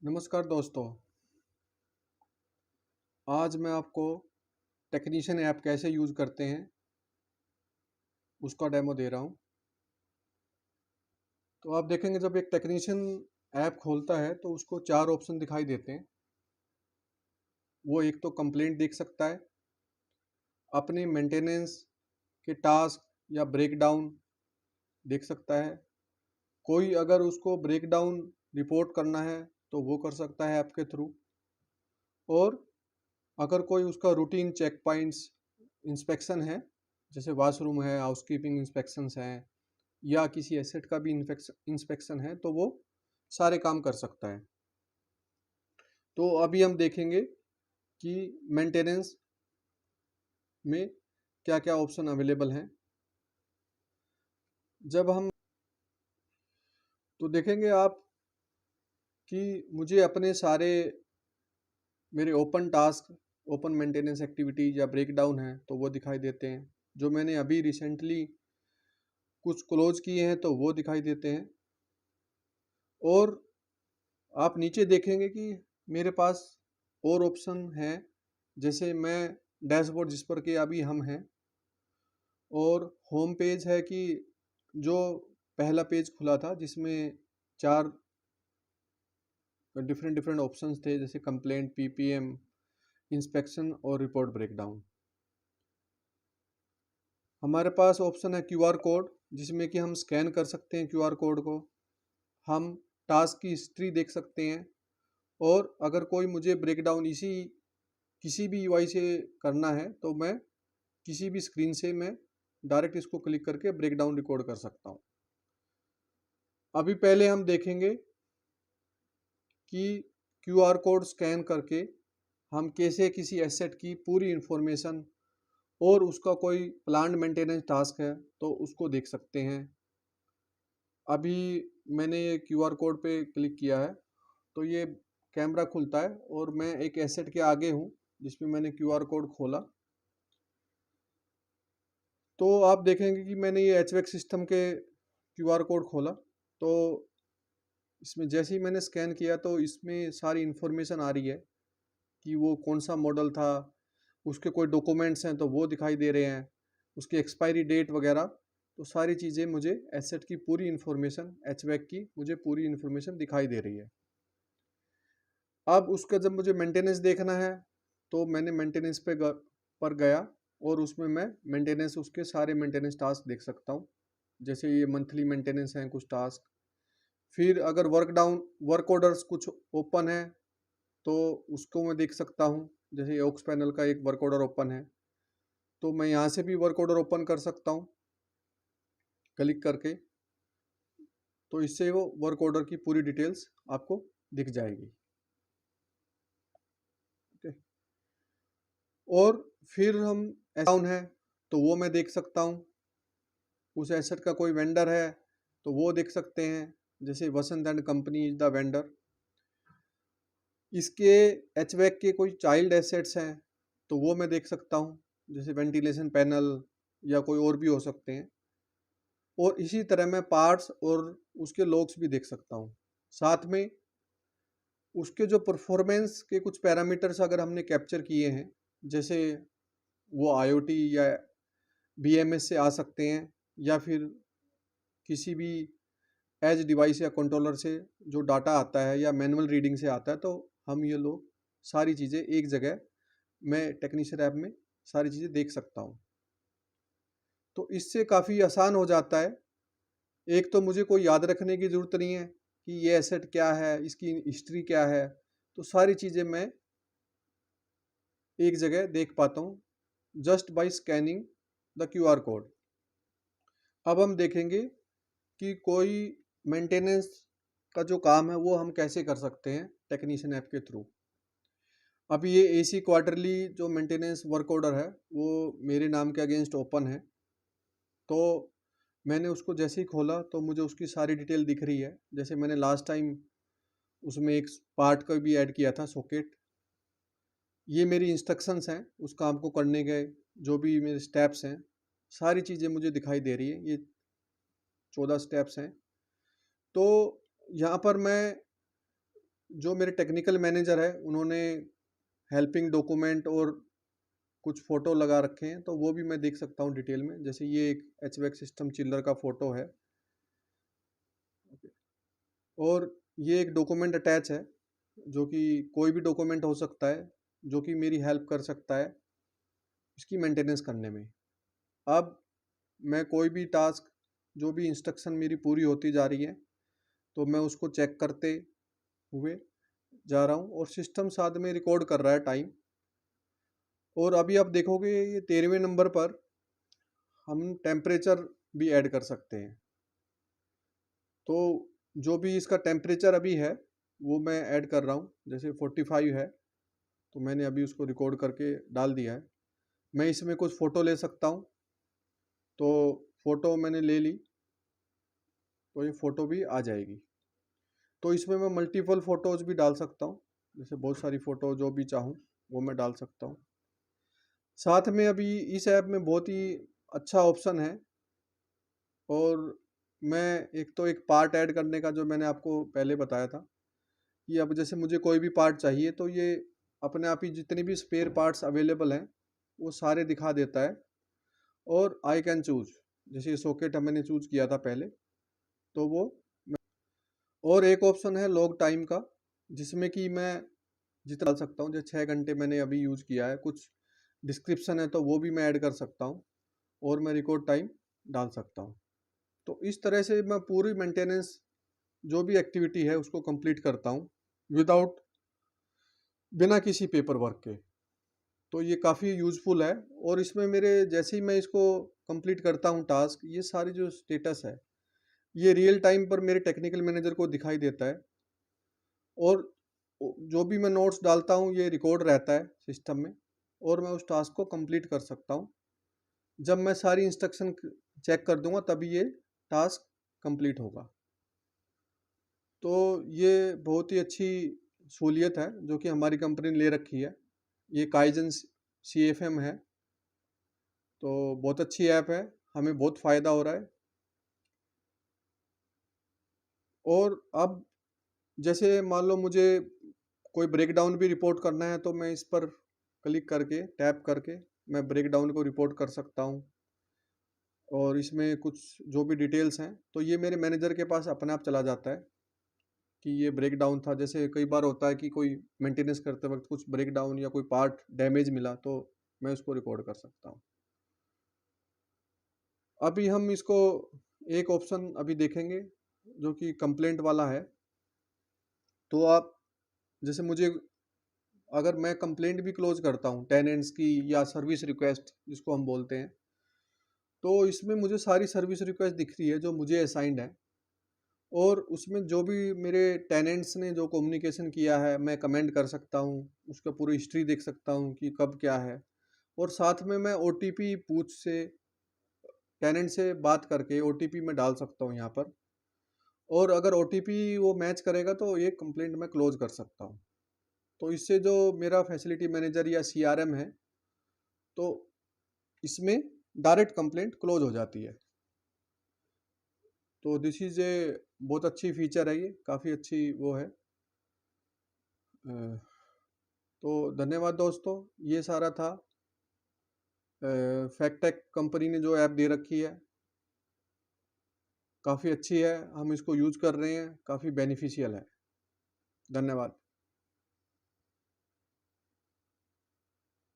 नमस्कार दोस्तों। आज मैं आपको टेक्नीशियन ऐप कैसे यूज़ करते हैं उसका डेमो दे रहा हूँ। तो आप देखेंगे जब एक टेक्नीशियन ऐप खोलता है तो उसको 4 ऑप्शन दिखाई देते हैं। वो एक तो कंप्लेंट देख सकता है, अपने मेंटेनेंस के टास्क या ब्रेकडाउन देख सकता है। कोई अगर उसको ब्रेकडाउन रिपोर्ट करना है तो वो कर सकता है ऐप के थ्रू। और अगर कोई उसका रूटीन चेक पॉइंट्स इंस्पेक्शन है, जैसे वॉशरूम है, हाउसकीपिंग इंस्पेक्शंस हैं या किसी एसेट का भी इंस्पेक्शन है, तो वो सारे काम कर सकता है। तो अभी हम देखेंगे कि मेंटेनेंस में क्या क्या ऑप्शन अवेलेबल हैं। जब हम तो देखेंगे आप कि मुझे अपने सारे मेरे open task, open maintenance activity या ब्रेकडाउन है तो वो दिखाई देते हैं। जो मैंने अभी रिसेंटली कुछ क्लोज किए हैं तो वो दिखाई देते हैं। और आप नीचे देखेंगे कि मेरे पास और ऑप्शन हैं, जैसे मैं डैशबोर्ड जिस पर कि अभी हम हैं, और होम पेज है कि जो पहला पेज खुला था जिसमें 4 डिफरेंट डिफरेंट ऑप्शंस थे, जैसे कंप्लेंट, पीपीएम, इंस्पेक्शन और रिपोर्ट ब्रेकडाउन। हमारे पास ऑप्शन है क्यूआर कोड, जिसमें कि हम स्कैन कर सकते हैं क्यूआर कोड को। हम टास्क की हिस्ट्री देख सकते हैं। और अगर कोई मुझे ब्रेकडाउन इसी किसी भी यूआई से करना है तो मैं किसी भी स्क्रीन से मैं डायरेक्ट इसको क्लिक करके ब्रेकडाउन रिकॉर्ड कर सकता हूँ। अभी पहले हम देखेंगे कि क्यूआर कोड स्कैन करके हम कैसे किसी एसेट की पूरी इंफॉर्मेशन और उसका कोई प्लान्ड मेंटेनेंस टास्क है तो उसको देख सकते हैं। अभी मैंने ये क्यूआर कोड पे क्लिक किया है तो ये कैमरा खुलता है और मैं एक एसेट के आगे हूँ जिसमें मैंने क्यूआर कोड खोला। तो आप देखेंगे कि मैंने ये एचवेक सिस्टम के क्यूआर कोड खोला। तो इसमें जैसे ही मैंने स्कैन किया तो इसमें सारी इन्फॉर्मेशन आ रही है कि वो कौन सा मॉडल था, उसके कोई डॉक्यूमेंट्स हैं तो वो दिखाई दे रहे हैं, उसकी एक्सपायरी डेट वगैरह। तो सारी चीज़ें मुझे एसेट की पूरी इन्फॉर्मेशन, एचवेक की मुझे पूरी इन्फॉर्मेशन दिखाई दे रही है। अब उसका जब मुझे मेंटेनेंस देखना है तो मैंने मेंटेनेंस पर गया और उसमें मैं मेंटेनेंस, उसके सारे मेंटेनेंस टास्क देख सकता हूँ। जैसे ये मंथली मेंटेनेंस हैं कुछ टास्क। फिर अगर वर्क ऑर्डर्स कुछ ओपन है तो उसको मैं देख सकता हूँ। जैसे ओक्स पैनल का एक वर्क ऑर्डर ओपन है तो मैं यहाँ से भी वर्क ऑर्डर ओपन कर सकता हूँ क्लिक करके। तो इससे वो वर्क ऑर्डर की पूरी डिटेल्स आपको दिख जाएगी। ओके। और फिर हम डाउन है तो वो मैं देख सकता हूँ। उस एसेट का कोई वेंडर है तो वो देख सकते हैं, जैसे Vasant and company is the vendor. इसके एचवैक के कोई चाइल्ड एसेट्स हैं तो वो मैं देख सकता हूँ, जैसे वेंटिलेशन पैनल या कोई और भी हो सकते हैं। और इसी तरह मैं पार्ट्स और उसके लॉग्स भी देख सकता हूँ। साथ में उसके जो परफॉर्मेंस के कुछ पैरामीटर्स अगर हमने कैप्चर किए हैं, जैसे वो आईओटी या बीएमएस से आ सकते हैं या फिर किसी भी एज डिवाइस या कंट्रोलर से जो डाटा आता है या मैनुअल रीडिंग से आता है, तो हम ये लोग सारी चीज़ें एक जगह मैं टेक्नीशियन ऐप में सारी चीज़ें देख सकता हूँ। तो इससे काफ़ी आसान हो जाता है। एक तो मुझे कोई याद रखने की ज़रूरत नहीं है कि ये एसेट क्या है, इसकी हिस्ट्री क्या है। तो सारी चीज़ें मैं एक जगह देख पाता हूँ just by scanning the QR code. अब हम देखेंगे कि कोई मेंटेनेंस का जो काम है वो हम कैसे कर सकते हैं टेक्नीशियन ऐप के थ्रू। अभी ये एसी क्वार्टरली जो मेंटेनेंस वर्क ऑर्डर है वो मेरे नाम के अगेंस्ट ओपन है। तो मैंने उसको जैसे ही खोला तो मुझे उसकी सारी डिटेल दिख रही है। जैसे मैंने लास्ट टाइम उसमें एक पार्ट का भी ऐड किया था, सॉकेट। ये मेरी इंस्ट्रक्शंस हैं उस काम को करने के, जो भी मेरे स्टेप्स हैं सारी चीज़ें मुझे दिखाई दे रही है। ये 14 स्टेप्स हैं। तो यहाँ पर मैं जो मेरे टेक्निकल मैनेजर है उन्होंने हेल्पिंग डॉक्यूमेंट और कुछ फ़ोटो लगा रखे हैं, तो वो भी मैं देख सकता हूँ डिटेल में। जैसे ये एक एचवैक सिस्टम चिल्लर का फ़ोटो है। और ये एक डॉक्यूमेंट अटैच है, जो कि कोई भी डॉक्यूमेंट हो सकता है, जो कि मेरी हेल्प कर सकता है इसकी मेंटेनेंस करने में। अब मैं कोई भी टास्क, जो भी इंस्ट्रक्शन मेरी पूरी होती जा रही है, तो मैं उसको चेक करते हुए जा रहा हूँ और सिस्टम साथ में रिकॉर्ड कर रहा है टाइम। और अभी आप देखोगे ये 13वें नंबर पर हम टेम्परेचर भी ऐड कर सकते हैं। तो जो भी इसका टेम्परेचर अभी है वो मैं ऐड कर रहा हूँ। जैसे 45 है, तो मैंने अभी उसको रिकॉर्ड करके डाल दिया है। मैं इसमें कुछ फ़ोटो ले सकता हूँ, तो फ़ोटो मैंने ले ली, तो ये फ़ोटो भी आ जाएगी। तो इसमें मैं मल्टीपल फ़ोटोज़ भी डाल सकता हूँ, जैसे बहुत सारी फ़ोटो जो भी चाहूँ वो मैं डाल सकता हूँ। साथ में अभी इस ऐप में बहुत ही अच्छा ऑप्शन है। और मैं एक पार्ट ऐड करने का, जो मैंने आपको पहले बताया था कि अब जैसे मुझे कोई भी पार्ट चाहिए तो ये अपने आप ही जितने भी स्पेयर पार्ट्स अवेलेबल हैं वो सारे दिखा देता है। और आई कैन चूज़, जैसे ये सॉकेट मैंने चूज़ किया था पहले, तो वो। और एक ऑप्शन है लॉग टाइम का, जिसमें कि मैं जितना डाल सकता हूँ। जैसे 6 घंटे मैंने अभी यूज़ किया है, कुछ डिस्क्रिप्शन है तो वो भी मैं ऐड कर सकता हूँ और मैं रिकॉर्ड टाइम डाल सकता हूँ। तो इस तरह से मैं पूरी मेंटेनेंस, जो भी एक्टिविटी है उसको कंप्लीट करता हूँ विदाउट, बिना किसी पेपर वर्क के। तो ये काफ़ी यूज़फुल है। और इसमें मेरे जैसे ही मैं इसको कंप्लीट करता हूँ टास्क, ये सारी जो स्टेटस है ये रियल टाइम पर मेरे टेक्निकल मैनेजर को दिखाई देता है। और जो भी मैं नोट्स डालता हूँ ये रिकॉर्ड रहता है सिस्टम में, और मैं उस टास्क को कंप्लीट कर सकता हूँ। जब मैं सारी इंस्ट्रक्शन चेक कर दूंगा तभी ये टास्क कंप्लीट होगा। तो ये बहुत ही अच्छी सहूलियत है जो कि हमारी कंपनी ने ले रखी है। ये काइजन CFM है, तो बहुत अच्छी ऐप है, हमें बहुत फ़ायदा हो रहा है। और अब जैसे मान लो मुझे कोई ब्रेकडाउन भी रिपोर्ट करना है, तो मैं इस पर क्लिक करके, टैप करके मैं ब्रेकडाउन को रिपोर्ट कर सकता हूँ। और इसमें कुछ जो भी डिटेल्स हैं तो ये मेरे मैनेजर के पास अपने आप चला जाता है कि ये ब्रेकडाउन था। जैसे कई बार होता है कि कोई मेंटेनेंस करते वक्त कुछ ब्रेकडाउन या कोई पार्ट डैमेज मिला, तो मैं उसको रिकॉर्ड कर सकता हूँ। अभी हम इसको एक ऑप्शन अभी देखेंगे जो कि कंप्लेंट वाला है। तो आप, जैसे मुझे, अगर मैं कंप्लेंट भी क्लोज करता हूँ टेनेंट्स की या सर्विस रिक्वेस्ट जिसको हम बोलते हैं, तो इसमें मुझे सारी सर्विस रिक्वेस्ट दिख रही है जो मुझे असाइंड है। और उसमें जो भी मेरे टेनेंट्स ने जो कम्युनिकेशन किया है मैं कमेंट कर सकता हूँ, उसका पूरी हिस्ट्री देख सकता हूँ कि कब क्या है। और साथ में मैं OTP पूछ से, टेनेंट से बात करके OTP में डाल सकता हूँ यहाँ पर। और अगर OTP वो मैच करेगा तो ये कंप्लेंट मैं क्लोज कर सकता हूँ। तो इससे जो मेरा फैसिलिटी मैनेजर या CRM है, तो इसमें डायरेक्ट कंप्लेंट क्लोज हो जाती है। तो दिस इज़ ए बहुत अच्छी फीचर है, ये काफ़ी अच्छी वो है। तो धन्यवाद दोस्तों, ये सारा था। फैक्टेक कंपनी ने जो ऐप दे रखी है काफ़ी अच्छी है, हम इसको यूज़ कर रहे हैं, काफ़ी बेनिफिशियल है। धन्यवाद।